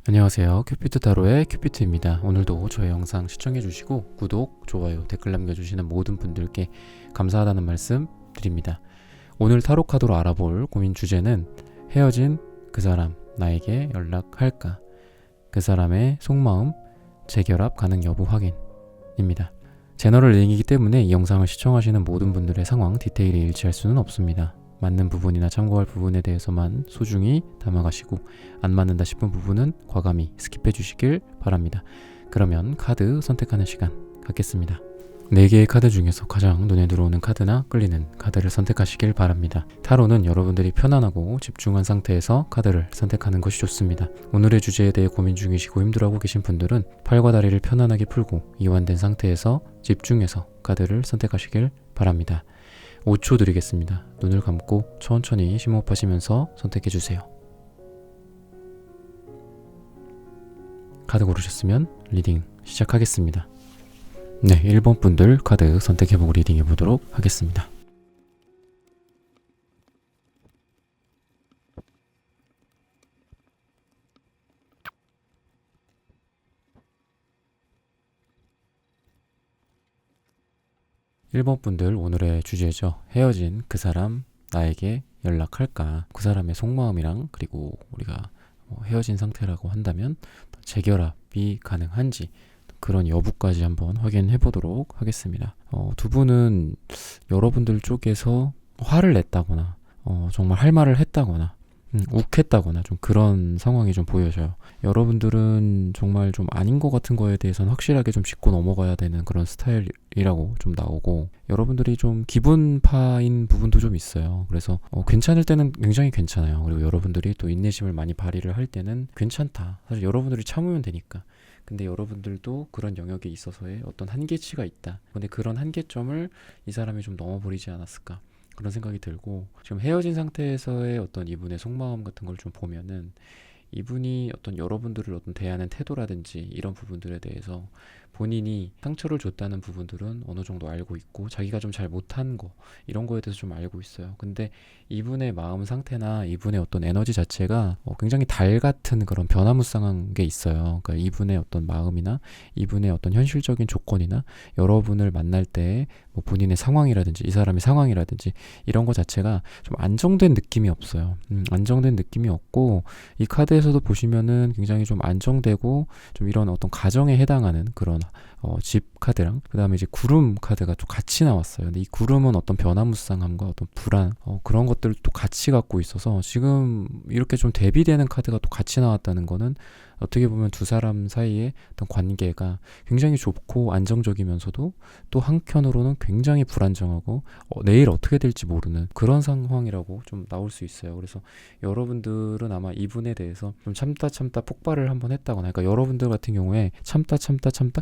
안녕하세요. 큐피트 타로의 큐피트입니다. 오늘도 저의 영상 시청해주시고 구독, 좋아요, 댓글 남겨주시는 모든 분들께 감사하다는 말씀 드립니다. 오늘 타로 카드로 알아볼 고민 주제는 헤어진 그 사람 나에게 연락할까? 그 사람의 속마음 재결합 가능 여부 확인입니다. 제너럴 리딩이기 때문에 이 영상을 시청하시는 모든 분들의 상황 디테일이 일치할 수는 없습니다. 맞는 부분이나 참고할 부분에 대해서만 소중히 담아가시고 안 맞는다 싶은 부분은 과감히 스킵해 주시길 바랍니다. 그러면 카드 선택하는 시간 갖겠습니다. 4개의 카드 중에서 가장 눈에 들어오는 카드나 끌리는 카드를 선택하시길 바랍니다. 타로는 여러분들이 편안하고 집중한 상태에서 카드를 선택하는 것이 좋습니다. 오늘의 주제에 대해 고민 중이시고 힘들어하고 계신 분들은 팔과 다리를 편안하게 풀고 이완된 상태에서 집중해서 카드를 선택하시길 바랍니다. 5초 드리겠습니다. 눈을 감고 천천히 심호흡하시면서 선택해주세요. 카드 고르셨으면 리딩 시작하겠습니다. 네, 1번 분들 카드 선택해보고 리딩해보도록 하겠습니다. (1번) 분들 오늘의 주제죠. 헤어진 그 사람 나에게 연락할까? 그 사람의 속마음이랑 그리고 우리가 헤어진 상태라고 한다면 재결합이 가능한지 그런 여부까지 한번 확인해 보도록 하겠습니다. 두 분은 여러분들 쪽에서 화를 냈다거나 정말 할 말을 했다거나 욱했다거나 좀 그런 상황이 좀 보여져요. 여러분들은 정말 좀 아닌 것 같은 거에 대해서는 확실하게 좀 짚고 넘어가야 되는 그런 스타일이라고 좀 나오고, 여러분들이 좀 기분파인 부분도 좀 있어요. 그래서 괜찮을 때는 굉장히 괜찮아요. 그리고 여러분들이 또 인내심을 많이 발휘를 할 때는 괜찮다. 사실 여러분들이 참으면 되니까. 근데 여러분들도 그런 영역에 있어서의 어떤 한계치가 있다. 근데 그런 한계점을 이 사람이 좀 넘어버리지 않았을까, 그런 생각이 들고, 지금 헤어진 상태에서의 어떤 이분의 속마음 같은 걸 좀 보면은 이분이 어떤 여러분들을 어떤 대하는 태도라든지 이런 부분들에 대해서 본인이 상처를 줬다는 부분들은 어느 정도 알고 있고, 자기가 좀 잘 못한 거 이런 거에 대해서 좀 알고 있어요. 근데 이분의 마음 상태나 이분의 어떤 에너지 자체가 굉장히 달 같은 그런 변화무쌍한 게 있어요. 그러니까 이분의 어떤 마음이나 이분의 어떤 현실적인 조건이나 여러분을 만날 때 뭐 본인의 상황이라든지 이 사람의 상황이라든지 이런 거 자체가 좀 안정된 느낌이 없어요. 안정된 느낌이 없고, 이 카드에서도 보시면은 굉장히 좀 안정되고 좀 이런 어떤 가정에 해당하는 그런 집 카드랑 그 다음에 이제 구름 카드가 좀 같이 나왔어요. 근데 이 구름은 어떤 변화무쌍함과 어떤 불안 그런 것들을 또 같이 갖고 있어서 지금 이렇게 좀 대비되는 카드가 또 같이 나왔다는 거는 어떻게 보면 두 사람 사이의 어떤 관계가 굉장히 좁고 안정적이면서도 또 한편으로는 굉장히 불안정하고 내일 어떻게 될지 모르는 그런 상황이라고 좀 나올 수 있어요. 그래서 여러분들은 아마 이분에 대해서 좀 참다 폭발을 한번 했다거나, 그러니까 여러분들 같은 경우에 참다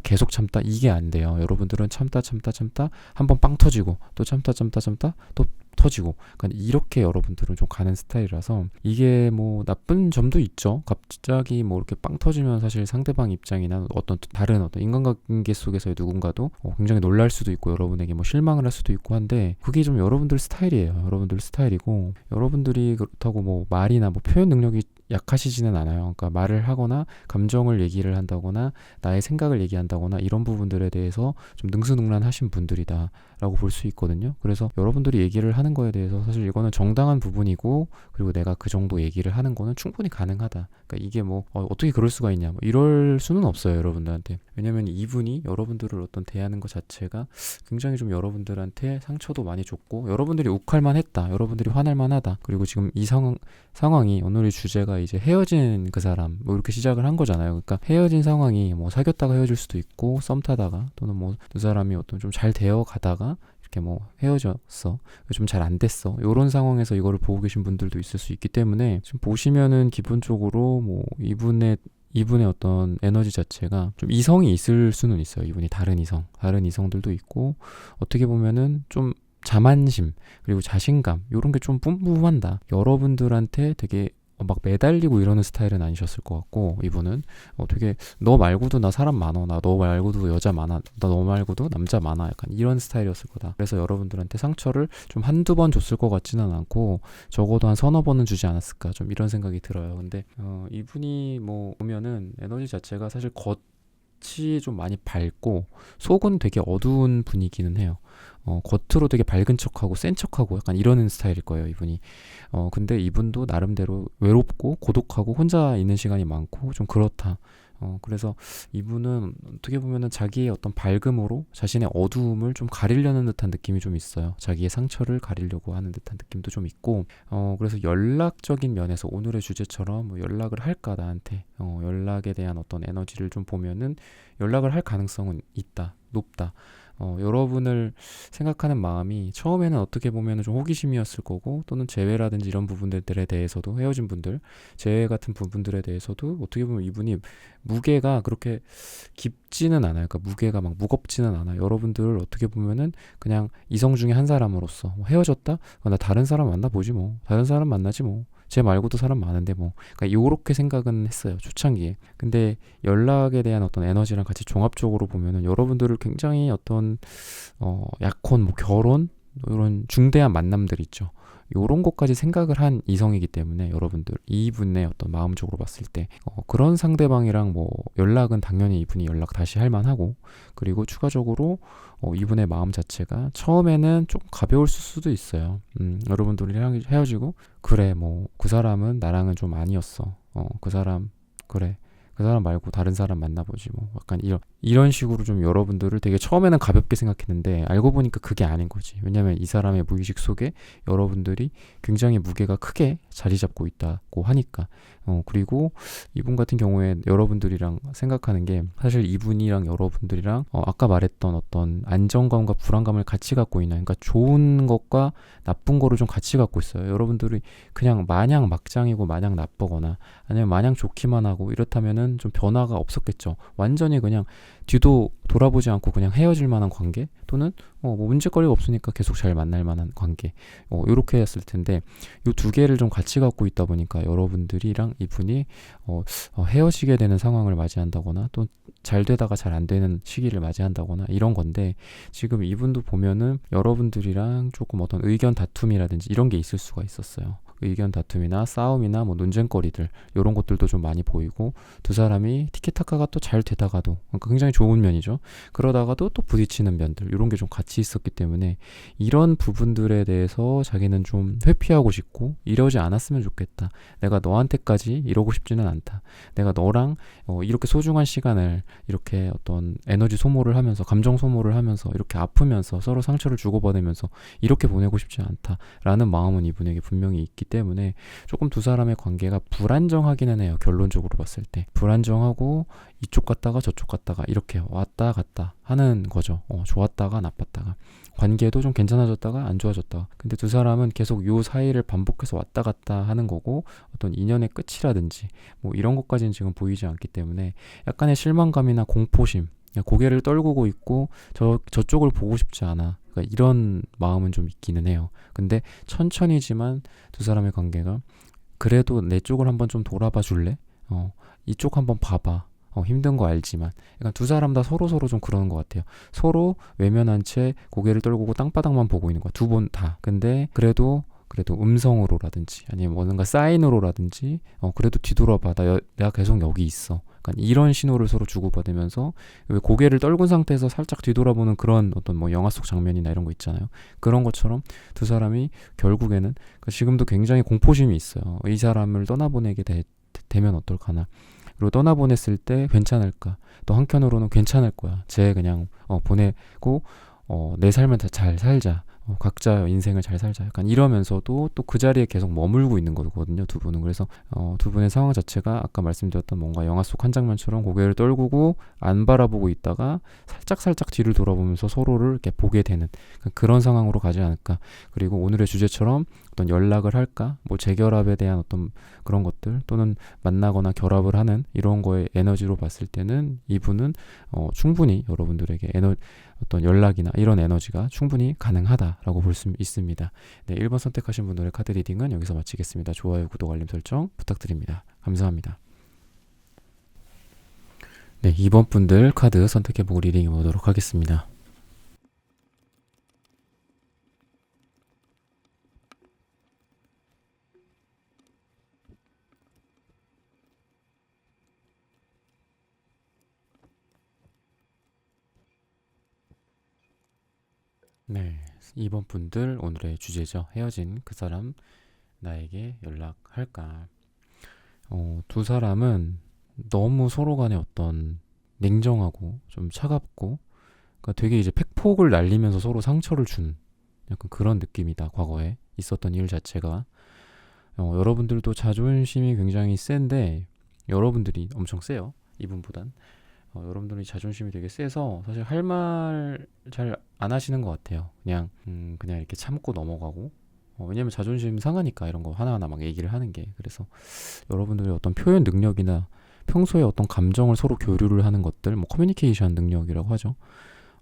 계속 참다 이게 안 돼요. 여러분들은 참다 한번 빵 터지고 또 참다 또 터지고, 그러니까 이렇게 여러분들은 좀 가는 스타일이라서 이게 뭐 나쁜 점도 있죠. 갑자기 뭐 이렇게 빵 터지면 사실 상대방 입장이나 어떤 다른 어떤 인간관계 속에서의 누군가도 굉장히 놀랄 수도 있고 여러분에게 뭐 실망을 할 수도 있고 한데, 그게 좀 여러분들 스타일이에요. 여러분들 스타일이고, 여러분들이 그렇다고 뭐 말이나 뭐 표현 능력이 약하시지는 않아요. 그러니까 말을 하거나 감정을 얘기를 한다거나 나의 생각을 얘기한다거나 이런 부분들에 대해서 좀 능수능란하신 분들이다 라고 볼 수 있거든요. 그래서 여러분들이 얘기를 하는 거에 대해서 사실 이거는 정당한 부분이고, 그리고 내가 그 정도 얘기를 하는 거는 충분히 가능하다. 그러니까 이게 뭐 어떻게 그럴 수가 있냐 뭐 이럴 수는 없어요, 여러분들한테. 왜냐면 이분이 여러분들을 어떤 대하는 것 자체가 굉장히 좀 여러분들한테 상처도 많이 줬고, 여러분들이 욱할만 했다, 여러분들이 화날만 하다. 그리고 지금 이 상황이 오늘의 주제가 이제 헤어진 그 사람 뭐 이렇게 시작을 한 거잖아요. 그러니까 헤어진 상황이 뭐 사귀었다가 헤어질 수도 있고, 썸 타다가, 또는 뭐 두 사람이 어떤 좀 잘 되어 가다가 이렇게 뭐 헤어졌어, 좀 잘 안 됐어, 이런 상황에서 이거를 보고 계신 분들도 있을 수 있기 때문에, 지금 보시면은 기본적으로 뭐 이분의 어떤 에너지 자체가 좀 이성이 있을 수는 있어요. 이분이 다른 이성들도 있고, 어떻게 보면은 좀 자만심 그리고 자신감 이런 게 좀 뿜뿜한다. 여러분들한테 되게 막 매달리고 이러는 스타일은 아니셨을 것 같고, 이분은 되게 너 말고도 나 사람 많어, 나 너 말고도 여자 많아, 나 너 말고도 남자 많아, 약간 이런 스타일이었을 거다. 그래서 여러분들한테 상처를 좀 한두 번 줬을 것 같지는 않고 적어도 한 서너 번은 주지 않았을까, 좀 이런 생각이 들어요. 근데 이분이 뭐 보면은 에너지 자체가 사실 겉이 좀 많이 밝고 속은 되게 어두운 분이기는 해요. 겉으로 되게 밝은 척하고 센 척하고 약간 이러는 스타일일 거예요, 이분이. 근데 이분도 나름대로 외롭고 고독하고 혼자 있는 시간이 많고 좀 그렇다. 그래서 이분은 어떻게 보면은 자기의 어떤 밝음으로 자신의 어두움을 좀 가리려는 듯한 느낌이 좀 있어요. 자기의 상처를 가리려고 하는 듯한 느낌도 좀 있고, 그래서 연락적인 면에서 오늘의 주제처럼 뭐 연락을 할까 나한테, 연락에 대한 어떤 에너지를 좀 보면은 연락을 할 가능성은 있다, 높다. 여러분을 생각하는 마음이 처음에는 어떻게 보면 좀 호기심이었을 거고, 또는 재회라든지 이런 부분들에 대해서도, 헤어진 분들 재회 같은 부분들에 대해서도 어떻게 보면 이분이 무게가 그렇게 깊지는 않아요. 그러니까 무게가 막 무겁지는 않아요. 여러분들 어떻게 보면은 그냥 이성 중에 한 사람으로서 헤어졌다? 나 다른 사람 만나보지 뭐, 다른 사람 만나지 뭐, 쟤 말고도 사람 많은데 뭐, 그러니까 요렇게 생각은 했어요, 초창기에. 근데 연락에 대한 어떤 에너지랑 같이 종합적으로 보면은 여러분들을 굉장히 어떤 약혼, 뭐 결혼, 이런 중대한 만남들 있죠. 요런 것까지 생각을 한 이성이기 때문에 여러분들 이분의 어떤 마음적으로 봤을 때 그런 상대방이랑 뭐 연락은 당연히 이분이 연락 다시 할 만하고, 그리고 추가적으로 이분의 마음 자체가 처음에는 좀 가벼울 수도 있어요. 여러분들이랑 헤어지고 그래 뭐 그 사람은 나랑은 좀 아니었어, 그 사람 그래 그 사람 말고 다른 사람 만나보지 뭐, 약간 이런 식으로 좀 여러분들을 되게 처음에는 가볍게 생각했는데 알고 보니까 그게 아닌 거지. 왜냐면 이 사람의 무의식 속에 여러분들이 굉장히 무게가 크게 자리 잡고 있다고 하니까. 그리고 이분 같은 경우에 여러분들이랑 생각하는 게, 사실 이분이랑 여러분들이랑 아까 말했던 어떤 안정감과 불안감을 같이 갖고 있는, 그러니까 좋은 것과 나쁜 거를 좀 같이 갖고 있어요. 여러분들이 그냥 마냥 막장이고 마냥 나쁘거나 아니면 마냥 좋기만 하고 이렇다면은 좀 변화가 없었겠죠. 완전히 그냥 뒤도 돌아보지 않고 그냥 헤어질 만한 관계, 또는 뭐 문제거리가 없으니까 계속 잘 만날 만한 관계, 이렇게 했을 텐데 이 두 개를 좀 같이 갖고 있다 보니까 여러분들이랑 이분이 헤어지게 되는 상황을 맞이한다거나, 또 잘 되다가 잘 안 되는 시기를 맞이한다거나 이런 건데, 지금 이분도 보면은 여러분들이랑 조금 어떤 의견 다툼이라든지 이런 게 있을 수가 있었어요. 의견 다툼이나 싸움이나 뭐 논쟁거리들, 이런 것들도 좀 많이 보이고, 두 사람이 티키타카가 또 잘 되다가도, 그러니까 굉장히 좋은 면이죠. 그러다가도 또 부딪히는 면들, 이런 게 좀 같이 있었기 때문에 이런 부분들에 대해서 자기는 좀 회피하고 싶고, 이러지 않았으면 좋겠다, 내가 너한테까지 이러고 싶지는 않다, 내가 너랑 이렇게 소중한 시간을 이렇게 어떤 에너지 소모를 하면서, 감정 소모를 하면서, 이렇게 아프면서 서로 상처를 주고받으면서 이렇게 보내고 싶지 않다라는 마음은 이분에게 분명히 있기 때문에 조금 두 사람의 관계가 불안정하기는 해요. 결론적으로 봤을 때 불안정하고, 이쪽 갔다가 저쪽 갔다가 이렇게 왔다 갔다 하는 거죠. 좋았다가 나빴다가, 관계도 좀 괜찮아졌다가 안 좋아졌다가. 근데 두 사람은 계속 요 사이를 반복해서 왔다 갔다 하는 거고, 어떤 인연의 끝이라든지 뭐 이런 것까지는 지금 보이지 않기 때문에 약간의 실망감이나 공포심, 고개를 떨구고 있고 저쪽을 보고 싶지 않아, 그러니까 이런 마음은 좀 있기는 해요. 근데 천천히지만 두 사람의 관계가, 그래도 내 쪽을 한번 좀 돌아봐 줄래? 이쪽 한번 봐봐. 힘든 거 알지만, 약간 두 사람 다 서로 좀 그러는 것 같아요. 서로 외면한 채 고개를 떨구고 땅바닥만 보고 있는 거야, 두 분 다. 근데 그래도 음성으로라든지 아니면 뭔가 사인으로라든지 그래도 뒤돌아봐, 내가 계속 여기 있어, 약간 이런 신호를 서로 주고받으면서, 왜 고개를 떨군 상태에서 살짝 뒤돌아보는 그런 어떤 뭐 영화 속 장면이나 이런 거 있잖아요. 그런 것처럼 두 사람이 결국에는, 그러니까 지금도 굉장히 공포심이 있어요. 이 사람을 떠나보내게 되면 어떨까나, 그리고 떠나보냈을 때 괜찮을까, 또 한편으로는 괜찮을 거야, 쟤 그냥 보내고 내 삶을 다 잘 살자, 각자 인생을 잘 살자, 약간 이러면서도 또 그 자리에 계속 머물고 있는 거거든요, 두 분은. 그래서 두 분의 상황 자체가 아까 말씀드렸던 뭔가 영화 속 한 장면처럼 고개를 떨구고 안 바라보고 있다가 살짝 뒤를 돌아보면서 서로를 이렇게 보게 되는 그런 상황으로 가지 않을까. 그리고 오늘의 주제처럼 어떤 연락을 할까, 뭐 재결합에 대한 어떤 그런 것들, 또는 만나거나 결합을 하는 이런 거에 에너지로 봤을 때는 이분은 충분히 여러분들에게 어떤 연락이나 이런 에너지가 충분히 가능하다라고 볼 수 있습니다. 네, 1번 선택하신 분들의 카드 리딩은 여기서 마치겠습니다. 좋아요, 구독, 알림 설정 부탁드립니다. 감사합니다. 네, 2번 분들 카드 선택해보고 리딩해 보도록 하겠습니다. 네, 2번 분들 오늘의 주제죠. 헤어진 그 사람 나에게 연락할까? 두 사람은 너무 서로 간에 어떤 냉정하고 좀 차갑고, 그러니까 되게 이제 팩폭을 날리면서 서로 상처를 준 약간 그런 느낌이다. 과거에 있었던 일 자체가. 여러분들도 자존심이 굉장히 센데, 여러분들이 엄청 세요. 이분보단. 여러분들이 자존심이 되게 세서 사실 할 말 잘 안 하시는 것 같아요. 그냥 이렇게 참고 넘어가고. 왜냐면 자존심 상하니까 이런 거 하나하나 막 얘기를 하는 게. 그래서 여러분들의 어떤 표현 능력이나 평소에 어떤 감정을 서로 교류를 하는 것들, 뭐 커뮤니케이션 능력이라고 하죠.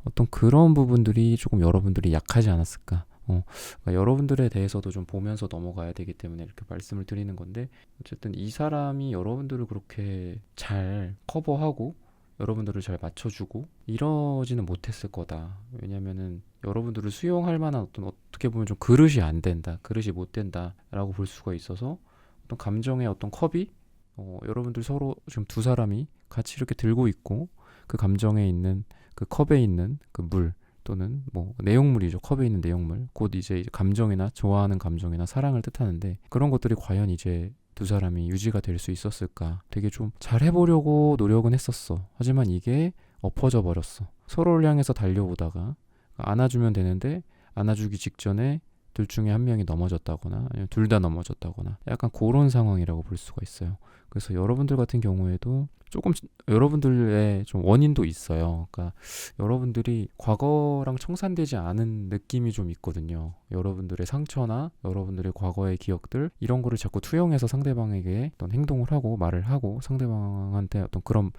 어떤 그런 부분들이 조금 여러분들이 약하지 않았을까. 그러니까 여러분들에 대해서도 좀 보면서 넘어가야 되기 때문에 이렇게 말씀을 드리는 건데, 어쨌든 이 사람이 여러분들을 그렇게 잘 커버하고 여러분들을 잘 맞춰주고 이러지는 못했을 거다. 왜냐면은 여러분들을 수용할 만한 어떻게 보면 좀 그릇이 안 된다, 그릇이 못 된다 라고 볼 수가 있어서, 어떤 감정의 어떤 컵이 여러분들 서로 지금 두 사람이 같이 이렇게 들고 있고, 그 감정에 있는 그 컵에 있는 그 물, 또는 뭐 내용물이죠. 컵에 있는 내용물, 곧 이제 감정이나 좋아하는 감정이나 사랑을 뜻하는데, 그런 것들이 과연 이제 두 사람이 유지가 될 수 있었을까. 되게 좀 잘해보려고 노력은 했었어. 하지만 이게 엎어져 버렸어. 서로를 향해서 달려오다가 안아주면 되는데 안아주기 직전에 둘 중에 한 명이 넘어졌다거나 아니면 둘 다 넘어졌다거나, 약간 그런 상황이라고 볼 수가 있어요. 그래서 여러분들 같은 경우에도 조금 여러분들의 좀 원인도 있어요. 그러니까 여러분들이 과거랑 청산되지 않은 느낌이 좀 있거든요. 여러분들의 상처나 여러분들의 과거의 기억들, 이런 거를 자꾸 투영해서 상대방에게 어떤 행동을 하고 말을 하고 상대방한테 어떤 그런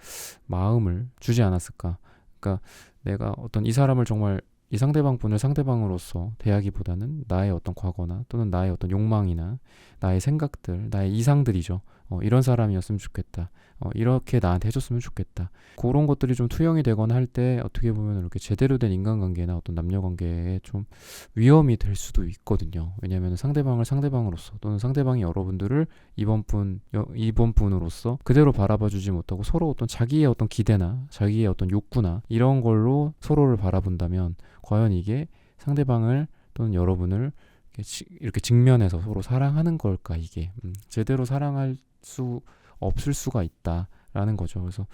마음을 주지 않았을까. 그러니까 내가 어떤 이 사람을 정말 이 상대방 분을 상대방으로서 대하기보다는 나의 어떤 과거나 또는 나의 어떤 욕망이나 나의 생각들, 나의 이상들이죠. 이런 사람이었으면 좋겠다. 이렇게 나한테 해줬으면 좋겠다. 그런 것들이 좀 투영이 되거나 할 때 어떻게 보면 이렇게 제대로 된 인간관계나 어떤 남녀관계에 좀 위험이 될 수도 있거든요. 왜냐하면 상대방을 상대방으로서 또는 상대방이 여러분들을 이번 분으로서 그대로 바라봐주지 못하고 서로 어떤 자기의 어떤 기대나 자기의 어떤 욕구나 이런 걸로 서로를 바라본다면, 과연 이게 상대방을 또는 여러분을 이렇게 직면해서 서로 사랑하는 걸까. 이게 제대로 사랑할 수 없을 수가 있다라는 거죠. 그래서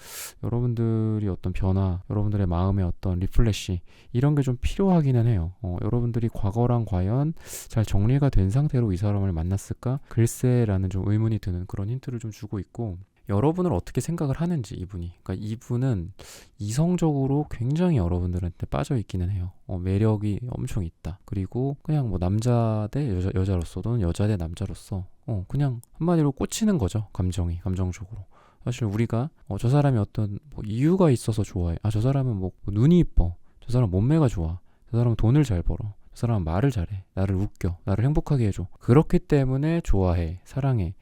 여러분들이 어떤 변화, 여러분들의 마음의 어떤 리플래시, 이런 게 좀 필요하기는 해요. 여러분들이 과거랑 과연 잘 정리가 된 상태로 이 사람을 만났을까? 글쎄라는 좀 의문이 드는 그런 힌트를 좀 주고 있고, 여러분을 어떻게 생각을 하는지 이분이. 그러니까 이분은 이성적으로 굉장히 여러분들한테 빠져 있기는 해요. 매력이 엄청 있다. 그리고 그냥 뭐 남자 대 여자로서 또는 여자 대 남자로서 그냥 한마디로 꽂히는 거죠. 감정적으로. 사실 우리가 저 사람이 어떤 뭐 이유가 있어서 좋아해. 저 사람은 뭐 눈이 이뻐. 저 사람 몸매가 좋아. 저 사람은 돈을 잘 벌어. 저 사람은 말을 잘해. 나를 웃겨. 나를 행복하게 해줘. 그렇기 때문에 좋아해. 사랑해.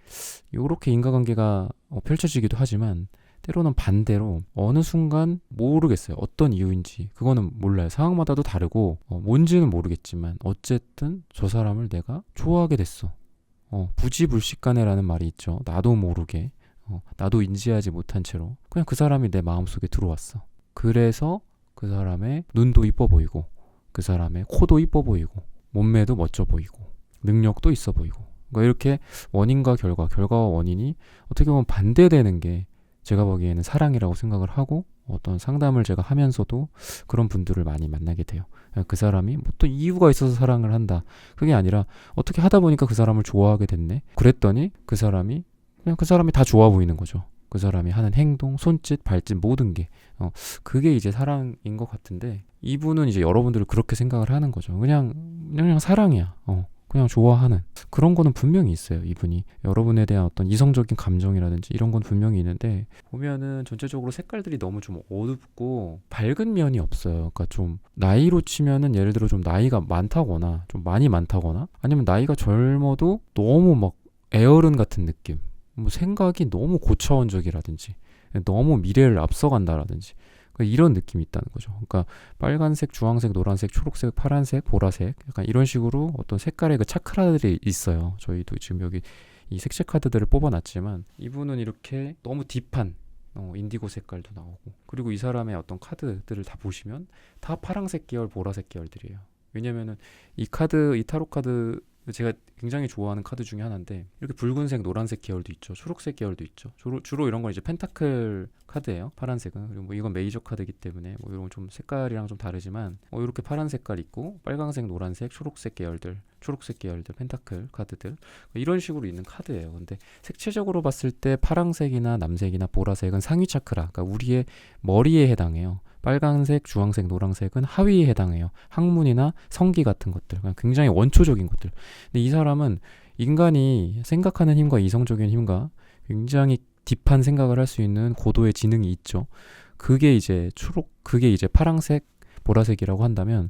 요렇게 인간관계가 펼쳐지기도 하지만, 때로는 반대로 어느 순간 모르겠어요. 어떤 이유인지. 그거는 몰라요. 상황마다도 다르고 뭔지는 모르겠지만 어쨌든 저 사람을 내가 좋아하게 됐어. 부지불식간에라는 말이 있죠. 나도 모르게, 나도 인지하지 못한 채로 그냥 그 사람이 내 마음속에 들어왔어. 그래서 그 사람의 눈도 이뻐 보이고, 그 사람의 코도 이뻐 보이고, 몸매도 멋져 보이고, 능력도 있어 보이고. 그러니까 이렇게 원인과 결과와 원인이 어떻게 보면 반대되는 게 제가 보기에는 사랑이라고 생각을 하고, 어떤 상담을 제가 하면서도 그런 분들을 많이 만나게 돼요. 그 사람이 뭐 또 이유가 있어서 사랑을 한다. 그게 아니라 어떻게 하다 보니까 그 사람을 좋아하게 됐네. 그랬더니 그 사람이 다 좋아 보이는 거죠. 그 사람이 하는 행동, 손짓, 발짓, 모든 게 그게 이제 사랑인 것 같은데, 이분은 이제 여러분들을 그렇게 생각을 하는 거죠. 그냥 사랑이야. 그냥 좋아하는 그런 거는 분명히 있어요. 이분이 여러분에 대한 어떤 이성적인 감정이라든지 이런 건 분명히 있는데, 보면은 전체적으로 색깔들이 너무 좀 어둡고 밝은 면이 없어요. 그러니까 좀 나이로 치면은 예를 들어 좀 나이가 많다거나 좀 많이 많다거나, 아니면 나이가 젊어도 너무 막 애어른 같은 느낌, 뭐 생각이 너무 고차원적이라든지 너무 미래를 앞서간다라든지 이런 느낌이 있다는 거죠. 그러니까 빨간색, 주황색, 노란색, 초록색, 파란색, 보라색, 약간 이런 식으로 어떤 색깔의 그 차크라들이 있어요. 저희도 지금 여기 이 색채 카드들을 뽑아놨지만, 이분은 이렇게 너무 딥한 인디고 색깔도 나오고, 그리고 이 사람의 어떤 카드들을 다 보시면 다 파란색 계열, 보라색 계열들이에요. 왜냐면은 이 카드, 이 타로 카드, 제가 굉장히 좋아하는 카드 중에 하나인데, 이렇게 붉은색, 노란색 계열도 있죠. 초록색 계열도 있죠. 주로 이런 건 이제 펜타클 카드예요. 파란색은. 그리고 뭐 이건 메이저 카드이기 때문에 뭐 이런 좀 색깔이랑 좀 다르지만, 이렇게 파란 색깔 있고 빨강색, 노란색, 초록색 계열들 펜타클 카드들, 이런 식으로 있는 카드예요. 근데 색채적으로 봤을 때 파란색이나 남색이나 보라색은 상위 차크라, 그러니까 우리의 머리에 해당해요. 빨간색, 주황색, 노란색은 하위에 해당해요. 학문이나 성기 같은 것들, 굉장히 원초적인 것들. 근데 이 사람은 인간이 생각하는 힘과 이성적인 힘과 굉장히 딥한 생각을 할 수 있는 고도의 지능이 있죠. 그게 이제 파란색, 보라색이라고 한다면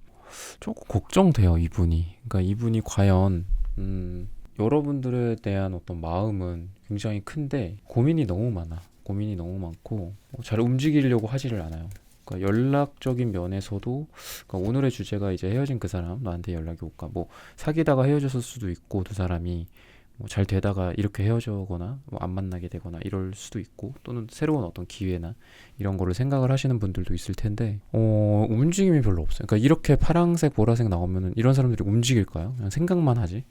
조금 걱정돼요, 이분이. 그러니까 이분이 과연 여러분들에 대한 어떤 마음은 굉장히 큰데 고민이 너무 많고 잘 움직이려고 하지를 않아요. 그러니까 연락적인 면에서도, 그러니까 오늘의 주제가 이제 헤어진 그 사람 나한테 연락이 올까, 뭐 사귀다가 헤어졌을 수도 있고, 두 사람이 잘 되다가 이렇게 헤어져거나 뭐 안 만나게 되거나 이럴 수도 있고, 또는 새로운 어떤 기회나 이런 거를 생각을 하시는 분들도 있을 텐데, 움직임이 별로 없어요. 그러니까 이렇게 파란색, 보라색 나오면은 이런 사람들이 움직일까요? 그냥 생각만 하지.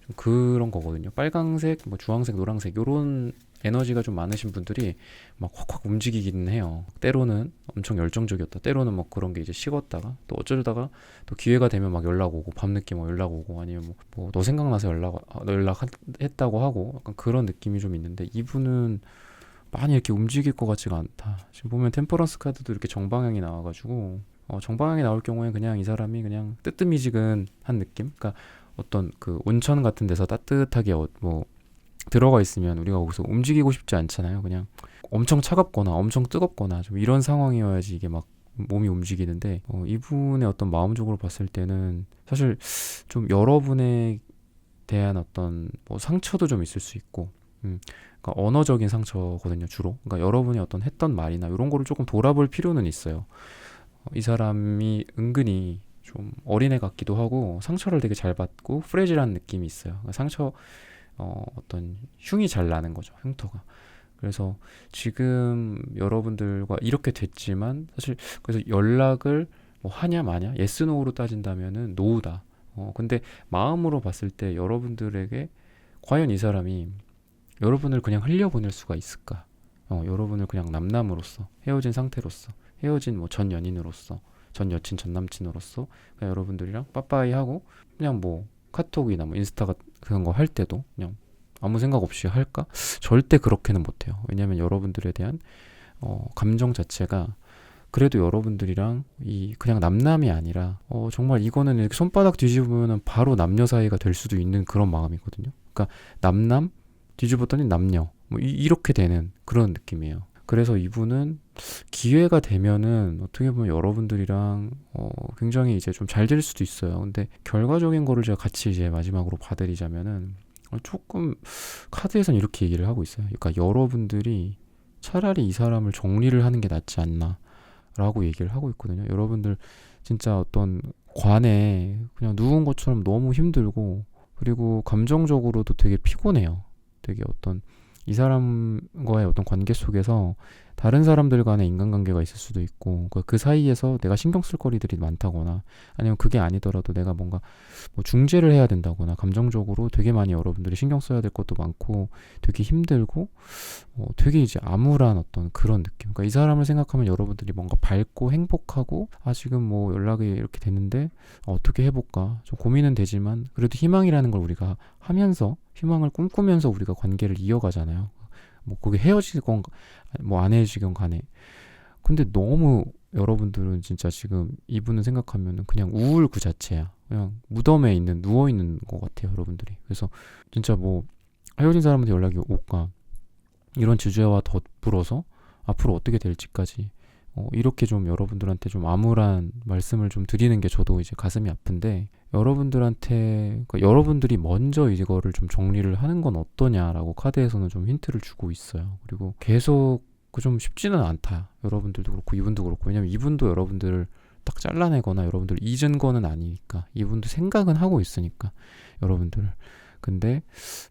좀 그런 거거든요. 빨강색, 뭐 주황색, 노란색 요런 에너지가 좀 많으신 분들이 막 확확 움직이기는 해요. 때로는 엄청 열정적이었다, 때로는 뭐 그런 게 이제 식었다가, 또 어쩌다가 또 기회가 되면 막 연락 오고, 밤늦게 뭐 연락 오고, 아니면 뭐 너 생각나서 연락했다고 하고, 약간 그런 느낌이 좀 있는데, 이분은 많이 이렇게 움직일 것 같지가 않다. 지금 보면 템퍼런스 카드도 이렇게 정방향이 나와가지고, 정방향이 나올 경우에 그냥 이 사람이 그냥 뜨뜻미지근한 느낌? 그러니까 어떤 그 온천 같은 데서 따뜻하게 뭐 들어가 있으면 우리가 거기서 움직이고 싶지 않잖아요. 그냥 엄청 차갑거나 엄청 뜨겁거나 좀 이런 상황이어야지 이게 막 몸이 움직이는데, 이분의 어떤 마음적으로 봤을 때는 사실 좀 여러분에 대한 어떤 뭐 상처도 좀 있을 수 있고, 그러니까 언어적인 상처거든요, 주로. 그러니까 여러분이 어떤 했던 말이나 이런 거를 조금 돌아볼 필요는 있어요. 이 사람이 은근히 좀 어린애 같기도 하고 상처를 되게 잘 받고 프레질한 느낌이 있어요. 그러니까 상처, 어떤 흉이 잘 나는 거죠, 흉터가. 그래서 지금 여러분들과 이렇게 됐지만, 사실 그래서 연락을 뭐 하냐 마냐, 예스 노우로 따진다면은 노우다. 근데 마음으로 봤을 때 여러분들에게 과연 이 사람이 여러분을 그냥 흘려보낼 수가 있을까? 여러분을 그냥 남남으로서, 헤어진 상태로서, 헤어진 뭐 전 연인으로서, 전 여친, 전 남친으로서 그냥 여러분들이랑 빠빠이 하고 그냥 뭐 카톡이나 뭐 인스타 같은 거 할 때도 그냥 아무 생각 없이 할까? 절대 그렇게는 못해요. 왜냐하면 여러분들에 대한 감정 자체가 그래도 여러분들이랑 이 그냥 남남이 아니라 정말 이거는 이렇게 손바닥 뒤집으면 바로 남녀 사이가 될 수도 있는 그런 마음이거든요. 그러니까 남남 뒤집었더니 남녀 뭐 이렇게 되는 그런 느낌이에요. 그래서 이분은 기회가 되면은 어떻게 보면 여러분들이랑 굉장히 이제 좀 잘 될 수도 있어요. 근데 결과적인 거를 제가 같이 이제 마지막으로 봐드리자면은, 조금 카드에선 이렇게 얘기를 하고 있어요. 그러니까 여러분들이 차라리 이 사람을 정리를 하는 게 낫지 않나 라고 얘기를 하고 있거든요. 여러분들 진짜 어떤 관에 그냥 누운 것처럼 너무 힘들고, 그리고 감정적으로도 되게 피곤해요. 되게 어떤 이 사람과의 어떤 관계 속에서 다른 사람들 간의 인간관계가 있을 수도 있고, 그 사이에서 내가 신경 쓸 거리들이 많다거나, 아니면 그게 아니더라도 내가 뭔가 뭐 중재를 해야 된다거나, 감정적으로 되게 많이 여러분들이 신경 써야 될 것도 많고 되게 힘들고, 되게 이제 암울한 어떤 그런 느낌. 그러니까 이 사람을 생각하면 여러분들이 뭔가 밝고 행복하고, 지금 뭐 연락이 이렇게 됐는데 어떻게 해볼까 좀 고민은 되지만, 그래도 희망이라는 걸 우리가 하면서, 희망을 꿈꾸면서 우리가 관계를 이어가잖아요. 뭐 그게 헤어지건 뭐 안 헤어지건 간에. 근데 너무 여러분들은 진짜 지금 이분을 생각하면 그냥 우울 그 자체야. 그냥 무덤에 누워 있는 것 같아요, 여러분들이. 그래서 진짜 뭐 헤어진 사람한테 연락이 올까, 이런 주제와 더불어서 앞으로 어떻게 될지까지 이렇게 좀 여러분들한테 좀 암울한 말씀을 좀 드리는 게 저도 이제 가슴이 아픈데, 여러분들한테, 그러니까 여러분들이 먼저 이거를 좀 정리를 하는 건 어떠냐라고 카드에서는 좀 힌트를 주고 있어요. 그리고 계속 좀 쉽지는 않다, 여러분들도 그렇고 이분도 그렇고. 왜냐면 이분도 여러분들을 딱 잘라내거나 여러분들 잊은 거는 아니니까, 이분도 생각은 하고 있으니까 여러분들. 근데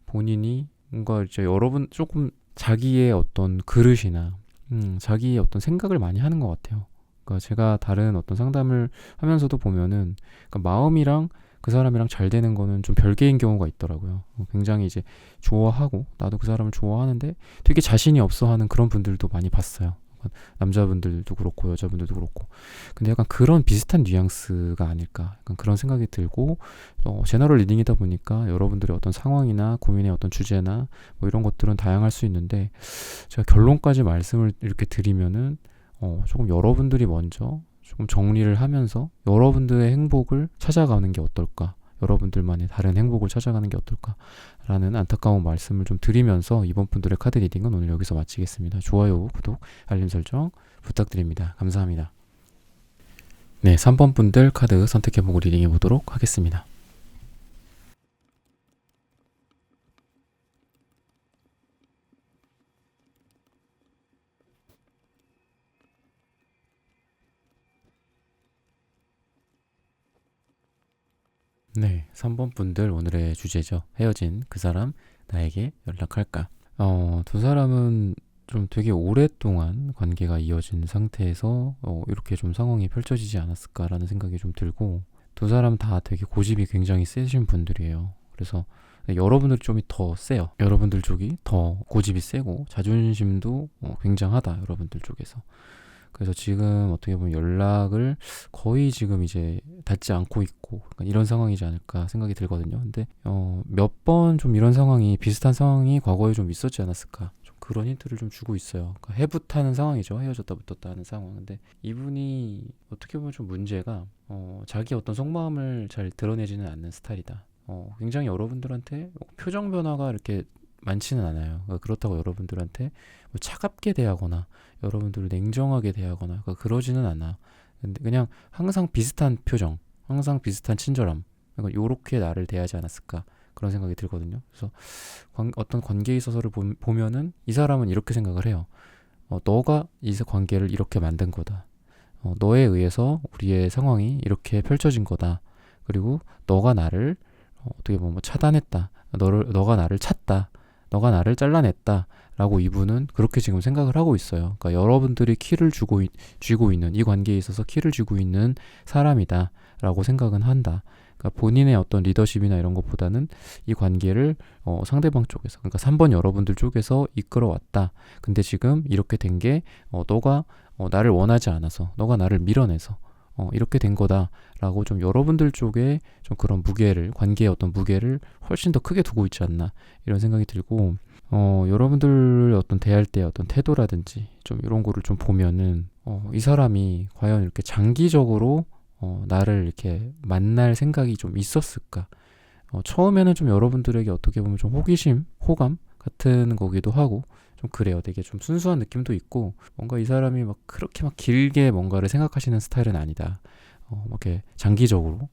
본인이 뭔가 이제 여러분 조금 자기의 어떤 그릇이나 자기의 어떤 생각을 많이 하는 것 같아요. 그러니까 제가 다른 어떤 상담을 하면서도 보면은, 그러니까 마음이랑 그 사람이랑 잘 되는 거는 좀 별개인 경우가 있더라고요. 굉장히 이제 좋아하고 나도 그 사람을 좋아하는데 되게 자신이 없어하는 그런 분들도 많이 봤어요. 남자분들도 그렇고 여자분들도 그렇고. 근데 약간 그런 비슷한 뉘앙스가 아닐까, 약간 그런 생각이 들고, 제너럴 리딩이다 보니까 여러분들의 어떤 상황이나 고민의 어떤 주제나 뭐 이런 것들은 다양할 수 있는데, 제가 결론까지 말씀을 이렇게 드리면은 조금 여러분들이 먼저 조금 정리를 하면서 여러분들의 행복을 찾아가는 게 어떨까, 여러분들만의 다른 행복을 찾아가는 게 어떨까라는 안타까운 말씀을 좀 드리면서, 이번 분들의 카드 리딩은 오늘 여기서 마치겠습니다. 좋아요, 구독, 알림 설정 부탁드립니다. 감사합니다. 네, 3번 분들 카드 선택해보고 리딩해 보도록 하겠습니다. 네, 3번 분들 오늘의 주제죠. 헤어진 그 사람 나에게 연락할까? 두 사람은 좀 되게 오랫동안 관계가 이어진 상태에서 이렇게 좀 상황이 펼쳐지지 않았을까라는 생각이 좀 들고, 두 사람 다 되게 고집이 굉장히 세신 분들이에요. 그래서 여러분들 쪽이 더 세요. 여러분들 쪽이 더 고집이 세고 자존심도 굉장하다, 여러분들 쪽에서. 그래서 지금 어떻게 보면 연락을 거의 지금 이제 닿지 않고 있고, 이런 상황이지 않을까 생각이 들거든요. 근데 몇 번 좀 이런 상황이, 비슷한 상황이 과거에 좀 있었지 않았을까, 좀 그런 힌트를 좀 주고 있어요. 그러니까 해붙하는 상황이죠. 헤어졌다 붙었다 하는 상황. 근데 이분이 어떻게 보면 좀 문제가 자기 어떤 속마음을 잘 드러내지는 않는 스타일이다. 굉장히 여러분들한테 표정 변화가 이렇게 많지는 않아요. 그러니까 그렇다고 여러분들한테 뭐 차갑게 대하거나 여러분들을 냉정하게 대하거나 그러지는 않아. 근데 그냥 항상 비슷한 표정, 항상 비슷한 친절함, 그러니까 요렇게 나를 대하지 않았을까, 그런 생각이 들거든요. 그래서 어떤 관계에 있어서를 보면은 이 사람은 이렇게 생각을 해요. 너가 이 관계를 이렇게 만든 거다. 너에 의해서 우리의 상황이 이렇게 펼쳐진 거다. 그리고 너가 나를 어떻게 보면 뭐 차단했다. 너가 나를 찼다. 너가 나를 잘라냈다 라고 이분은 그렇게 지금 생각을 하고 있어요. 그러니까 여러분들이 키를 쥐고 있는, 이 관계에 있어서 키를 쥐고 있는 사람이다 라고 생각은 한다. 그러니까 본인의 어떤 리더십이나 이런 것보다는 이 관계를 상대방 쪽에서, 그러니까 3번 여러분들 쪽에서 이끌어왔다. 근데 지금 이렇게 된 게 너가 나를 원하지 않아서, 너가 나를 밀어내서 이렇게 된 거다라고 좀 여러분들 쪽에 좀 그런 무게를, 관계의 어떤 무게를 훨씬 더 크게 두고 있지 않나, 이런 생각이 들고, 여러분들 어떤 대할 때 어떤 태도라든지 좀 이런 거를 좀 보면은 이 사람이 과연 이렇게 장기적으로 나를 이렇게 만날 생각이 좀 있었을까? 처음에는 좀 여러분들에게 어떻게 보면 좀 호기심, 호감 같은 거기도 하고 좀 그래요. 되게 좀 순수한 느낌도 있고, 뭔가 이 사람이 막 그렇게 막 길게 뭔가를 생각하시는 스타일은 아니다. 이렇게 장기적으로.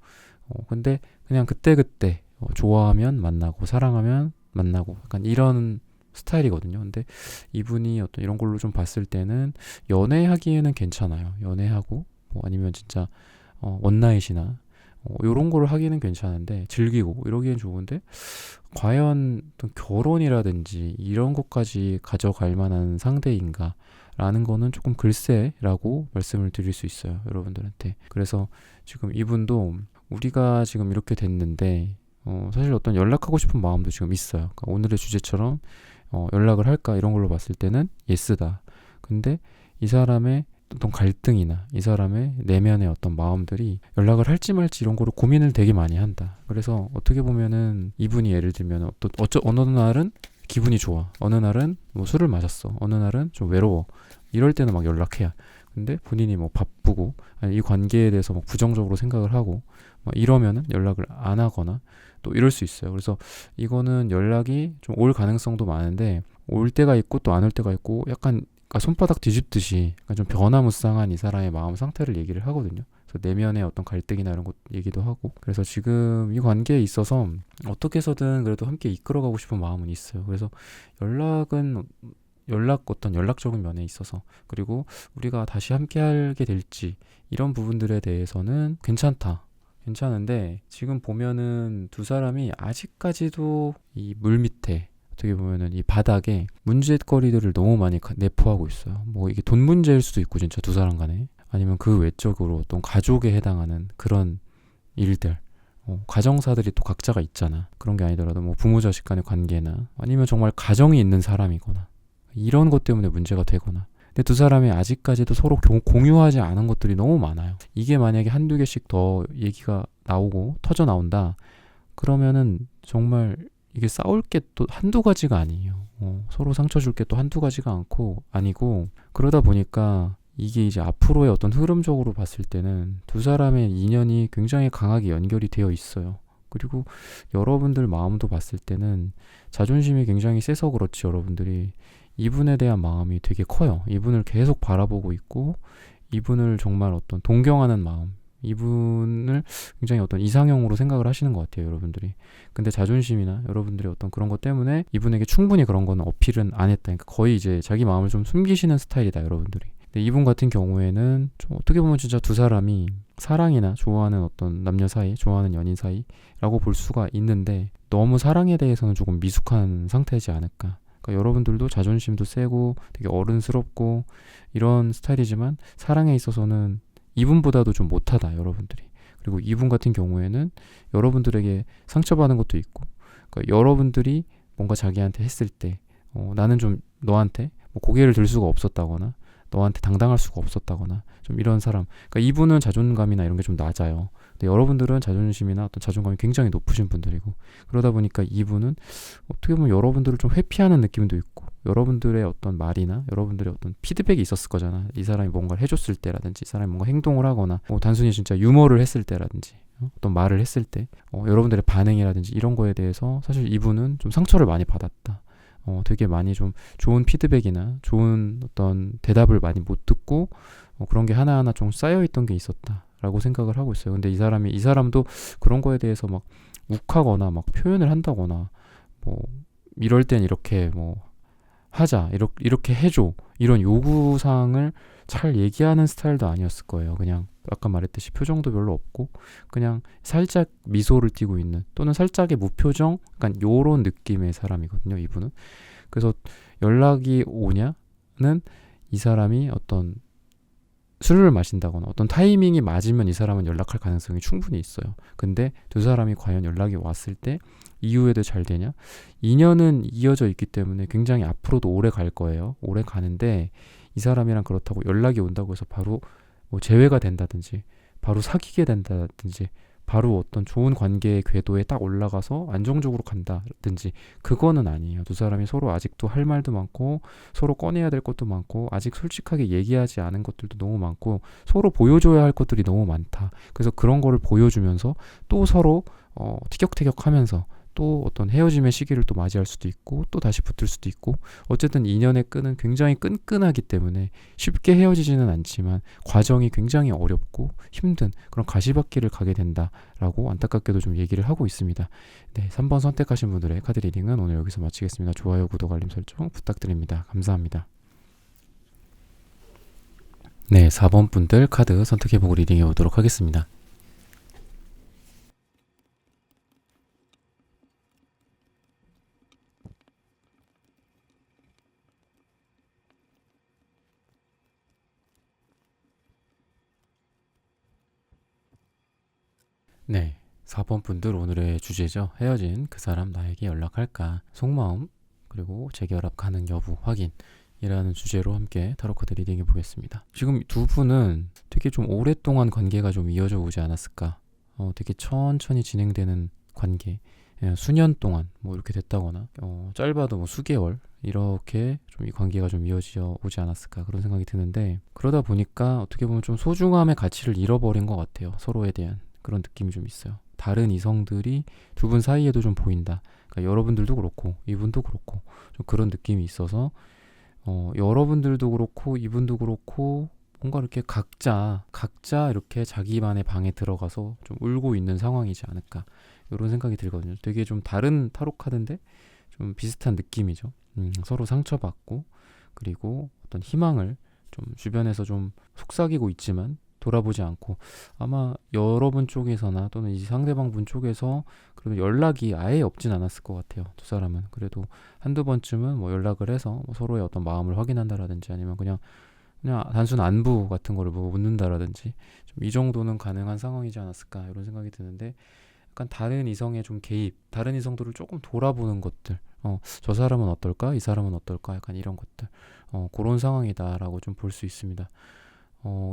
근데 그냥 그때그때 좋아하면 만나고 사랑하면 만나고 약간 이런 스타일이거든요. 근데 이분이 어떤 이런 걸로 좀 봤을 때는 연애하기에는 괜찮아요. 연애하고 뭐 아니면 진짜 원나잇이나 요런 거를 하기는 괜찮은데, 즐기고 이러기엔 좋은데, 과연 어떤 결혼이라든지 이런 것까지 가져갈 만한 상대인가 라는 거는 조금 글쎄라고 말씀을 드릴 수 있어요, 여러분들한테. 그래서 지금 이분도 우리가 지금 이렇게 됐는데 사실 어떤 연락하고 싶은 마음도 지금 있어요. 그러니까 오늘의 주제처럼 연락을 할까 이런 걸로 봤을 때는 예스다. 근데 이 사람의 어떤 갈등이나 이 사람의 내면의 어떤 마음들이 연락을 할지 말지 이런 거를 고민을 되게 많이 한다. 그래서 어떻게 보면은 이분이 예를 들면 어느 날은 기분이 좋아, 어느 날은 뭐 술을 마셨어, 어느 날은 좀 외로워, 이럴 때는 막 연락해. 근데 본인이 뭐 바쁘고 아니 이 관계에 대해서 막 부정적으로 생각을 하고 막 이러면은 연락을 안 하거나 또 이럴 수 있어요. 그래서 이거는 연락이 좀 올 가능성도 많은데 올 때가 있고 또 안 올 때가 있고 약간 그러니까 손바닥 뒤집듯이 약간 좀 변화무쌍한 이 사람의 마음 상태를 얘기를 하거든요. 그래서 내면의 어떤 갈등이나 이런 것 얘기도 하고 그래서 지금 이 관계에 있어서 어떻게 해서든 그래도 함께 이끌어가고 싶은 마음은 있어요. 그래서 연락은 어떤 연락적인 면에 있어서 그리고 우리가 다시 함께 하게 될지 이런 부분들에 대해서는 괜찮은데 지금 보면은 두 사람이 아직까지도 이 물 밑에 어떻게 보면은 이 바닥에 문제거리들을 너무 많이 내포하고 있어요. 뭐 이게 돈 문제일 수도 있고 진짜 두 사람 간에 아니면 그 외적으로 어떤 가족에 해당하는 그런 일들 가정사들이 또 각자가 있잖아. 그런 게 아니더라도 뭐 부모 자식 간의 관계나 아니면 정말 가정이 있는 사람이거나 이런 것 때문에 문제가 되거나 근데 두 사람이 아직까지도 서로 공유하지 않은 것들이 너무 많아요. 이게 만약에 한두 개씩 더 얘기가 나오고 터져 나온다 그러면은 정말 이게 싸울 게 또 한두 가지가 아니에요. 서로 상처 줄 게 또 한두 가지가 아니고 그러다 보니까 이게 이제 앞으로의 어떤 흐름적으로 봤을 때는 두 사람의 인연이 굉장히 강하게 연결이 되어 있어요. 그리고 여러분들 마음도 봤을 때는 자존심이 굉장히 세서 그렇지 여러분들이 이분에 대한 마음이 되게 커요. 이분을 계속 바라보고 있고 이분을 정말 어떤 동경하는 마음 이분을 굉장히 어떤 이상형으로 생각을 하시는 것 같아요 여러분들이. 근데 자존심이나 여러분들의 어떤 그런 것 때문에 이분에게 충분히 그런 거는 어필은 안 했다. 그러니까 거의 이제 자기 마음을 좀 숨기시는 스타일이다 여러분들이. 근데 이분 같은 경우에는 좀 어떻게 보면 진짜 두 사람이 사랑이나 좋아하는 어떤 남녀 사이 좋아하는 연인 사이라고 볼 수가 있는데 너무 사랑에 대해서는 조금 미숙한 상태이지 않을까. 그러니까 여러분들도 자존심도 세고 되게 어른스럽고 이런 스타일이지만 사랑에 있어서는 이분보다도 좀 못하다 여러분들이. 그리고 이분 같은 경우에는 여러분들에게 상처받은 것도 있고 그러니까 여러분들이 뭔가 자기한테 했을 때 나는 좀 너한테 뭐 고개를 들 수가 없었다거나 너한테 당당할 수가 없었다거나 좀 이런 사람. 그러니까 이분은 자존감이나 이런 게 좀 낮아요. 근데 여러분들은 자존심이나 어떤 자존감이 굉장히 높으신 분들이고 그러다 보니까 이분은 어떻게 보면 여러분들을 좀 회피하는 느낌도 있고 여러분들의 어떤 말이나 여러분들의 어떤 피드백이 있었을 거잖아. 이 사람이 뭔가를 해줬을 때라든지 이 사람이 뭔가 행동을 하거나 단순히 진짜 유머를 했을 때라든지 어떤 말을 했을 때 여러분들의 반응이라든지 이런 거에 대해서 사실 이분은 좀 상처를 많이 받았다. 되게 많이 좀 좋은 피드백이나 좋은 어떤 대답을 많이 못 듣고 그런 게 하나하나 좀 쌓여있던 게 있었다라고 생각을 하고 있어요. 근데 이 사람도 그런 거에 대해서 막 욱하거나 막 표현을 한다거나 뭐 이럴 땐 이렇게 뭐 하자 이렇게 해줘 이런 요구사항을 잘 얘기하는 스타일도 아니었을 거예요. 그냥 아까 말했듯이 표정도 별로 없고 그냥 살짝 미소를 띠고 있는 또는 살짝의 무표정 약간 요런 느낌의 사람이거든요 이분은. 그래서 연락이 오냐는 이 사람이 어떤 술을 마신다거나 어떤 타이밍이 맞으면 이 사람은 연락할 가능성이 충분히 있어요. 근데 두 사람이 과연 연락이 왔을 때 이후에도 잘 되냐? 인연은 이어져 있기 때문에 굉장히 앞으로도 오래 갈 거예요. 오래 가는데 이 사람이랑 그렇다고 연락이 온다고 해서 바로 뭐 재회가 된다든지 바로 사귀게 된다든지 바로 어떤 좋은 관계의 궤도에 딱 올라가서 안정적으로 간다든지 그거는 아니에요. 두 사람이 서로 아직도 할 말도 많고 서로 꺼내야 될 것도 많고 아직 솔직하게 얘기하지 않은 것들도 너무 많고 서로 보여줘야 할 것들이 너무 많다. 그래서 그런 거를 보여주면서 또 서로 티격태격하면서 또 어떤 헤어짐의 시기를 또 맞이할 수도 있고 또 다시 붙을 수도 있고 어쨌든 인연의 끈은 굉장히 끈끈하기 때문에 쉽게 헤어지지는 않지만 과정이 굉장히 어렵고 힘든 그런 가시밭길을 가게 된다라고 안타깝게도 좀 얘기를 하고 있습니다. 네, 3번 선택하신 분들의 카드 리딩은 오늘 여기서 마치겠습니다. 좋아요, 구독, 알림 설정 부탁드립니다. 감사합니다. 네, 4번 분들 카드 선택해보고 리딩해 보도록 하겠습니다. 네, 4번 분들 오늘의 주제죠. 헤어진 그 사람 나에게 연락할까? 속마음 그리고 재결합 가능 여부 확인이라는 주제로 함께 타로카드 리딩해 보겠습니다. 지금 두 분은 되게 좀 오랫동안 관계가 좀 이어져 오지 않았을까? 되게 천천히 진행되는 관계. 그냥 수년 동안 뭐 이렇게 됐다거나 짧아도 뭐 수개월 이렇게 좀 이 관계가 좀 이어져 오지 않았을까 그런 생각이 드는데, 그러다 보니까 어떻게 보면 좀 소중함의 가치를 잃어버린 것 같아요. 서로에 대한 그런 느낌이 좀 있어요. 다른 이성들이 두 분 사이에도 좀 보인다. 그러니까 여러분들도 그렇고 이분도 그렇고 좀 그런 느낌이 있어서 여러분들도 그렇고 이분도 그렇고 뭔가 이렇게 각자 이렇게 자기만의 방에 들어가서 좀 울고 있는 상황이지 않을까 이런 생각이 들거든요. 되게 좀 다른 타로 카드인데 좀 비슷한 느낌이죠. 서로 상처받고 그리고 어떤 희망을 좀 주변에서 좀 속삭이고 있지만 돌아보지 않고, 아마 여러분 쪽에서나 또는 이 상대방 분 쪽에서 그래도 연락이 아예 없진 않았을 것 같아요. 두 사람은 그래도 한두 번쯤은 뭐 연락을 해서 뭐 서로의 어떤 마음을 확인한다라든지 아니면 그냥 단순 안부 같은 거를 뭐 묻는다라든지 좀 이 정도는 가능한 상황이지 않았을까 이런 생각이 드는데, 약간 다른 이성의 좀 개입, 다른 이성들을 조금 돌아보는 것들, 저 사람은 어떨까, 이 사람은 어떨까, 약간 이런 것들, 그런 상황이다라고 좀 볼 수 있습니다.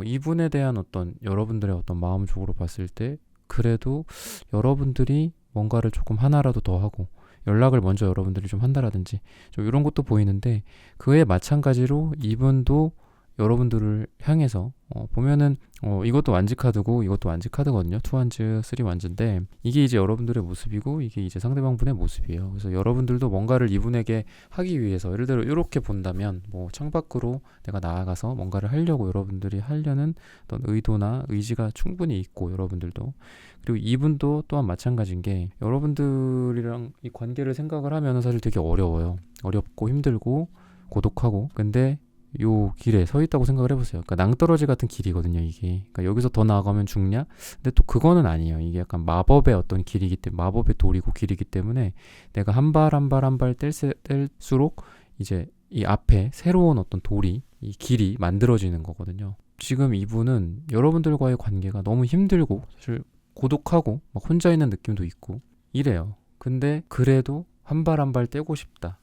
이분에 대한 어떤 여러분들의 어떤 마음적으로 봤을 때 그래도 여러분들이 뭔가를 조금 하나라도 더 하고 연락을 먼저 여러분들이 좀 한다라든지 좀 이런 것도 보이는데, 그에 마찬가지로 이분도 여러분들을 향해서 보면은 이것도 완지 카드고 이것도 완지 카드거든요. 투완즈, 쓰리완즈인데 이게 이제 여러분들의 모습이고 이게 이제 상대방 분의 모습이에요. 그래서 여러분들도 뭔가를 이분에게 하기 위해서, 예를 들어 이렇게 본다면 뭐 창밖으로 내가 나아가서 뭔가를 하려고 여러분들이 하려는 어떤 의도나 의지가 충분히 있고, 여러분들도 그리고 이분도 또한 마찬가지인 게 여러분들이랑 이 관계를 생각을 하면 사실 되게 어렵고 힘들고 고독하고, 근데 요 길에 서 있다고 생각을 해보세요. 그러니까 낭떠러지 같은 길이거든요, 이게. 그러니까 여기서 더 나아가면 죽냐? 근데 또 그거는 아니에요. 이게 약간 마법의 어떤 길이기 때문에, 마법의 돌이고 길이기 때문에 내가 한 발 한 발 한 발 뗄수록 이제 이 앞에 새로운 어떤 돌이, 이 길이 만들어지는 거거든요. 지금 이분은 여러분들과의 관계가 너무 힘들고 사실 고독하고 막 혼자 있는 느낌도 있고 이래요. 근데 그래도 한 발 한 발 떼고 싶다,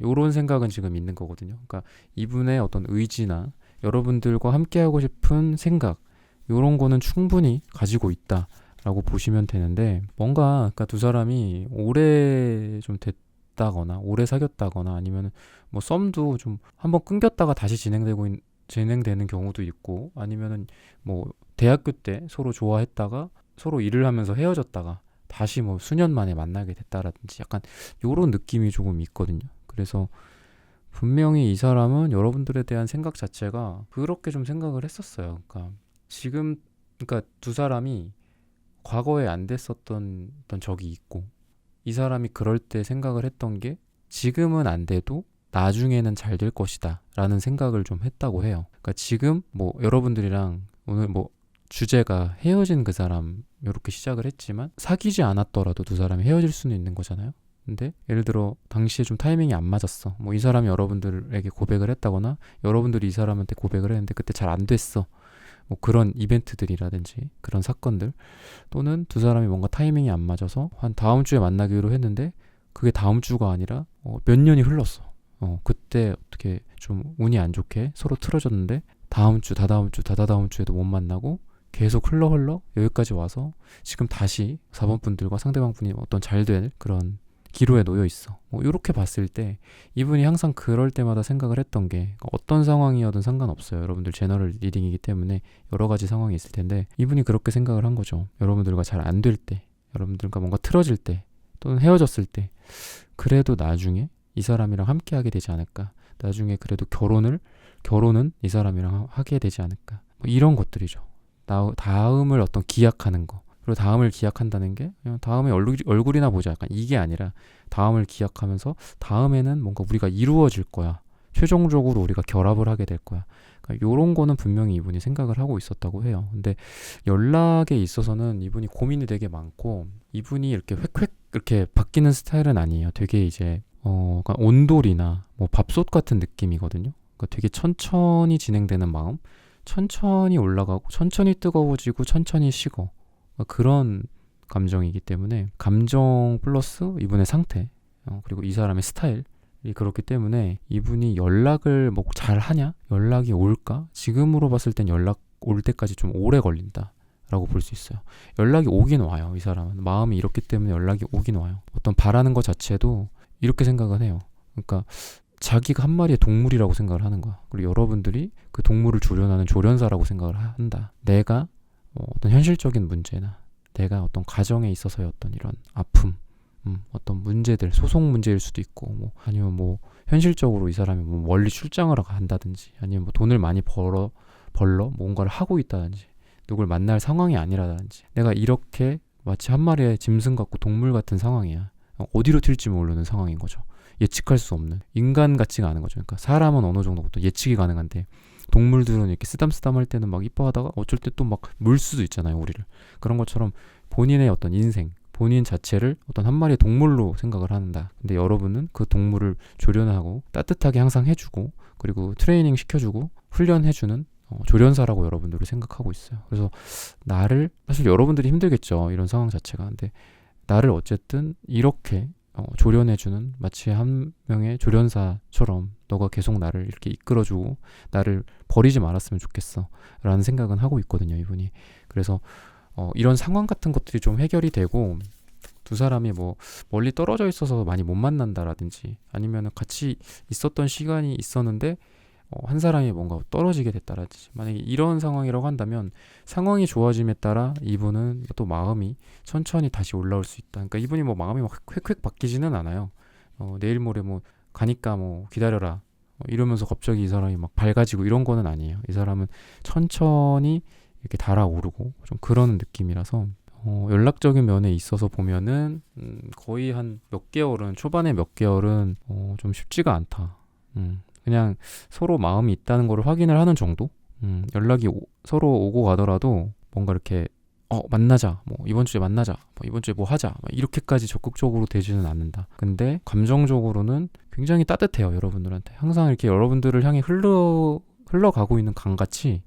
이런 생각은 지금 있는 거거든요. 그러니까 이분의 어떤 의지나 여러분들과 함께하고 싶은 생각, 이런 거는 충분히 가지고 있다라고 보시면 되는데, 뭔가 그러니까 두 사람이 오래 좀 됐다거나 오래 사귀었다거나 아니면 뭐 썸도 좀 한번 끊겼다가 다시 진행되는 경우도 있고, 아니면은 뭐 대학교 때 서로 좋아했다가 서로 일을 하면서 헤어졌다가 다시 뭐 수년 만에 만나게 됐다라든지 약간 요런 느낌이 조금 있거든요. 그래서 분명히 이 사람은 여러분들에 대한 생각 자체가 그렇게 좀 생각을 했었어요. 그러니까 두 사람이 과거에 안 됐었던 어떤 적이 있고, 이 사람이 그럴 때 생각을 했던 게 지금은 안 돼도 나중에는 잘 될 것이다 라는 생각을 좀 했다고 해요. 그러니까 지금 뭐 여러분들이랑 오늘 뭐 주제가 헤어진 그 사람 이렇게 시작을 했지만, 사귀지 않았더라도 두 사람이 헤어질 수는 있는 거잖아요. 근데 예를 들어 당시에 좀 타이밍이 안 맞았어. 뭐 이 사람이 여러분들에게 고백을 했다거나 여러분들이 이 사람한테 고백을 했는데 그때 잘 안 됐어. 뭐 그런 이벤트들이라든지 그런 사건들, 또는 두 사람이 뭔가 타이밍이 안 맞아서 한 다음 주에 만나기로 했는데 그게 다음 주가 아니라 몇 년이 흘렀어. 그때 어떻게 좀 운이 안 좋게 서로 틀어졌는데 다음 주, 다다음 주, 다다다음 주에도 못 만나고 계속 흘러 여기까지 와서 지금 다시 4번 분들과 상대방 분이 어떤 잘 될 그런 기로에 놓여 있어. 이렇게 봤을 때 이분이 항상 그럴 때마다 생각을 했던 게, 어떤 상황이어든 상관없어요. 여러분들 제너럴 리딩이기 때문에 여러 가지 상황이 있을 텐데 이분이 그렇게 생각을 한 거죠. 여러분들과 잘 안 될 때, 여러분들과 뭔가 틀어질 때 또는 헤어졌을 때 그래도 나중에 이 사람이랑 함께 하게 되지 않을까, 나중에 그래도 결혼은 이 사람이랑 하게 되지 않을까, 뭐 이런 것들이죠. 다음을 어떤 기약하는 거. 그리고 다음을 기약한다는 게 그냥 다음에 얼굴이나 보자, 약간 이게 아니라 다음을 기약하면서 다음에는 뭔가 우리가 이루어질 거야, 최종적으로 우리가 결합을 하게 될 거야, 그러니까 요런 거는 분명히 이분이 생각을 하고 있었다고 해요. 근데 연락에 있어서는 이분이 고민이 되게 많고, 이분이 이렇게 획획 이렇게 바뀌는 스타일은 아니에요. 되게 이제 그러니까 온돌이나 뭐 밥솥 같은 느낌이거든요. 그러니까 되게 천천히 진행되는 마음, 천천히 올라가고 천천히 뜨거워지고 천천히 식어, 그런 감정이기 때문에 감정 플러스 이분의 상태, 그리고 이 사람의 스타일이 그렇기 때문에 이분이 연락을 뭐 잘 하냐, 연락이 올까, 지금으로 봤을 땐 연락 올 때까지 좀 오래 걸린다 라고 볼 수 있어요. 연락이 오긴 와요. 이 사람은 마음이 이렇기 때문에 연락이 오긴 와요. 어떤 바라는 것 자체도 이렇게 생각을 해요. 그러니까 자기가 한 마리의 동물이라고 생각을 하는 거야. 그리고 여러분들이 그 동물을 조련하는 조련사라고 생각을 한다. 내가 어떤 현실적인 문제나 내가 어떤 가정에 있어서의 어떤 이런 아픔, 어떤 문제들, 소속 문제일 수도 있고, 아니면 현실적으로 이 사람이 멀리 출장을 간다든지, 아니면 돈을 많이 벌러 뭔가를 하고 있다든지, 누굴 만날 상황이 아니라든지, 내가 이렇게 마치 한 마리의 짐승 같고 동물 같은 상황이야. 어디로 튈지 모르는 상황인 거죠. 예측할 수 없는, 인간 같지가 않은 거죠. 그러니까 사람은 어느 정도부터 예측이 가능한데 동물들은 이렇게 쓰담쓰담 할 때는 막 이뻐하다가 어쩔 때 또 막 물 수도 있잖아요, 우리를. 그런 것처럼 본인의 어떤 인생, 본인 자체를 어떤 한 마리의 동물로 생각을 한다. 근데 여러분은 그 동물을 조련하고 따뜻하게 항상 해주고, 그리고 트레이닝 시켜주고 훈련해주는 조련사라고 여러분들이 생각하고 있어요. 그래서 나를, 사실 여러분들이 힘들겠죠, 이런 상황 자체가. 근데 나를 어쨌든 이렇게 조련해주는, 마치 한 명의 조련사처럼 너가 계속 나를 이렇게 이끌어주고 나를 버리지 말았으면 좋겠어 라는 생각은 하고 있거든요, 이분이. 그래서 이런 상황 같은 것들이 좀 해결이 되고, 두 사람이 멀리 떨어져 있어서 많이 못 만난다라든지, 아니면 같이 있었던 시간이 있었는데 한 사람이 뭔가 떨어지게 됐다라든지, 만약에 이런 상황이라고 한다면 상황이 좋아짐에 따라 이분은 또 마음이 천천히 다시 올라올 수 있다. 그러니까 이분이 마음이 막 휙휙 바뀌지는 않아요. 내일 모레 가니까 기다려라 이러면서 갑자기 이 사람이 막 밝아지고 이런 거는 아니에요. 이 사람은 천천히 이렇게 달아오르고 좀 그런 느낌이라서 연락적인 면에 있어서 보면은 거의 한 몇 개월은, 초반에 몇 개월은 좀 쉽지가 않다. 그냥 서로 마음이 있다는 걸 확인을 하는 정도? 연락이 서로 오고 가더라도 뭔가 이렇게 만나자, 이번 주에 만나자, 이번 주에 하자, 이렇게까지 적극적으로 되지는 않는다. 근데 감정적으로는 굉장히 따뜻해요, 여러분들한테. 항상 이렇게 여러분들을 향해 흘러가고 있는 강같이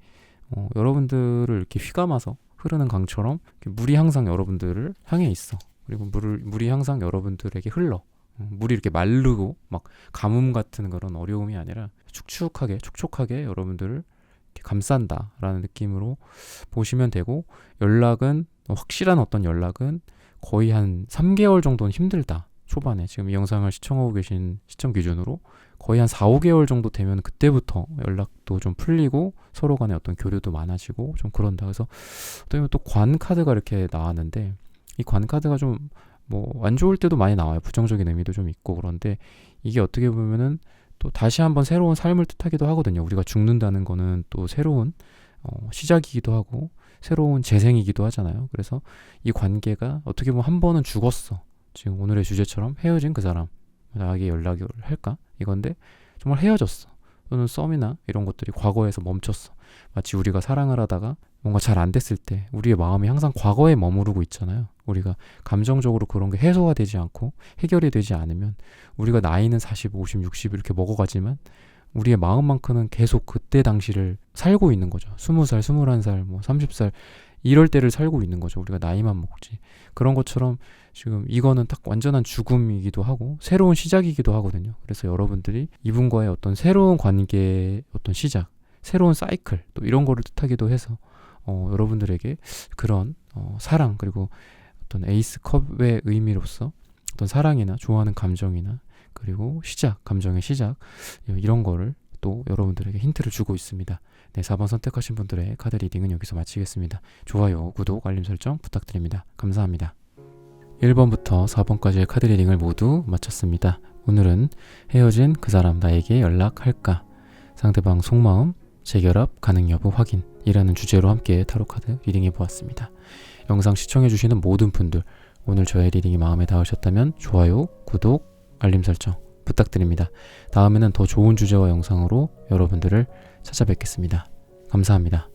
여러분들을 이렇게 휘감아서 흐르는 강처럼 물이 항상 여러분들을 향해 있어. 그리고 물이 항상 여러분들에게 흘러. 물이 이렇게 마르고 막 가뭄 같은 그런 어려움이 아니라 촉촉하게 여러분들을 이렇게 감싼다라는 느낌으로 보시면 되고, 연락은, 확실한 어떤 연락은 거의 한 3개월 정도는 힘들다. 초반에 지금 이 영상을 시청하고 계신 시청 기준으로 거의 한 4, 5개월 정도 되면 그때부터 연락도 좀 풀리고 서로 간에 어떤 교류도 많아지고 좀 그런다. 그래서 또 관 카드가 이렇게 나왔는데, 이 관 카드가 좀 안 좋을 때도 많이 나와요. 부정적인 의미도 좀 있고. 그런데 이게 어떻게 보면은 또 다시 한번 새로운 삶을 뜻하기도 하거든요. 우리가 죽는다는 거는 또 새로운 시작이기도 하고 새로운 재생이기도 하잖아요. 그래서 이 관계가 어떻게 보면 한 번은 죽었어. 지금 오늘의 주제처럼 헤어진 그 사람, 나에게 연락을 할까? 이건데 정말 헤어졌어. 또는 썸이나 이런 것들이 과거에서 멈췄어. 마치 우리가 사랑을 하다가 뭔가 잘 안 됐을 때 우리의 마음이 항상 과거에 머무르고 있잖아요. 우리가 감정적으로 그런 게 해소가 되지 않고 해결이 되지 않으면 우리가 나이는 40, 50, 60 이렇게 먹어가지만 우리의 마음만큼은 계속 그때 당시를 살고 있는 거죠. 20살, 21살, 30살 이럴 때를 살고 있는 거죠. 우리가 나이만 먹지. 그런 것처럼 지금 이거는 딱 완전한 죽음이기도 하고 새로운 시작이기도 하거든요. 그래서 여러분들이 이분과의 어떤 새로운 관계의 어떤 시작, 새로운 사이클 또 이런 거를 뜻하기도 해서 여러분들에게 그런 사랑, 그리고 어떤 에이스컵의 의미로서 어떤 사랑이나 좋아하는 감정이나 그리고 시작, 감정의 시작, 이런 거를 또 여러분들에게 힌트를 주고 있습니다. 네, 4번 선택하신 분들의 카드 리딩은 여기서 마치겠습니다. 좋아요, 구독, 알림 설정 부탁드립니다. 감사합니다. 1번부터 4번까지의 카드 리딩을 모두 마쳤습니다. 오늘은 헤어진 그 사람 나에게 연락할까? 상대방 속마음, 재결합 가능 여부 확인 이라는 주제로 함께 타로카드 리딩해 보았습니다. 영상 시청해주시는 모든 분들, 오늘 저의 리딩이 마음에 닿으셨다면 좋아요, 구독, 알림 설정 부탁드립니다. 다음에는 더 좋은 주제와 영상으로 여러분들을 찾아뵙겠습니다. 감사합니다.